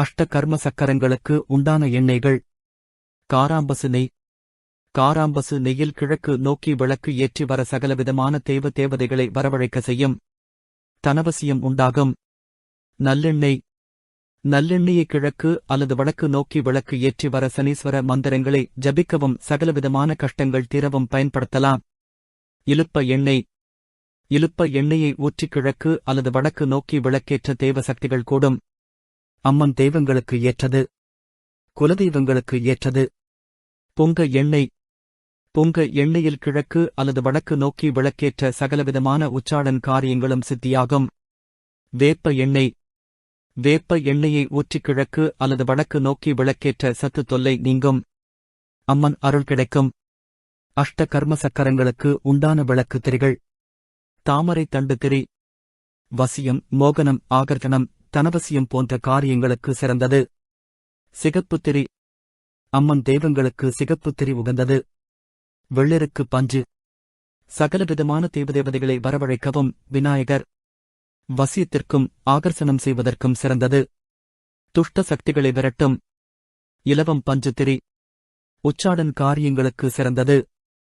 அஷ்ட கர்ம சக்கரங்களுக்கு உண்டான எண்ணெய்கள். காராம்பசு நெய். காராம்பசு நெய்யில் கிழக்கு நோக்கி விளக்கு ஏற்றி வர சகலவிதமான தேவதைகளை வரவழைக்க செய்யும். தனவசியம் உண்டாகும். நல்லெண்ணெய். நல்லெண்ணெயை கிழக்கு அல்லது வடக்கு நோக்கி விளக்கு ஏற்றி வர சனீஸ்வர மந்திரங்களை ஜபிக்கவும் சகலவிதமான கஷ்டங்கள் தீரவும் பயன்படுத்தலாம். இலுப்ப எண்ணெய். இலுப்ப எண்ணெயை ஊற்றி கிழக்கு அல்லது வடக்கு நோக்கி விளக்கேற்ற தேவ சக்திகள் கூடும். அம்மன் தெய்வங்களுக்கு ஏற்றது. குலதெய்வங்களுக்கு ஏற்றது. பொங்க எண்ணெய். பொங்க எண்ணெயில் கிழக்கு அல்லது வடக்கு நோக்கி விளக்கேற்ற சகலவிதமான உச்சாடன் காரியங்களும் சித்தியாகும். வேப்ப எண்ணெய். வேப்ப எண்ணெயை ஊற்றி கிழக்கு அல்லது வடக்கு நோக்கி விளக்கேற்ற சத்து தொல்லை நீங்கும். அம்மன் அருள் கிடைக்கும். அஷ்ட கர்ம சக்கரங்களுக்கு உண்டான விளக்கு திரிகள். தாமரை தண்டு திரி. வசியம், மோகனம், ஆகர்ஷணம், தனவசியம் போன்ற காரியங்களுக்கு சிறந்தது. சிகப்பு திரி. அம்மன் தெய்வங்களுக்கு சிகப்பு திரி உகந்தது. வெள்ளிருக்கு பஞ்சு. சகலவிதமான தேவதைகளை வரவழைக்கவும் விநாயகர். வசியத்திற்கும் ஆகர்ஷணம் செய்வதற்கும் சிறந்தது. துஷ்ட சக்திகளை விரட்டும். இலவம் பஞ்சு திரி. உச்சாடன் காரியங்களுக்கு சிறந்தது.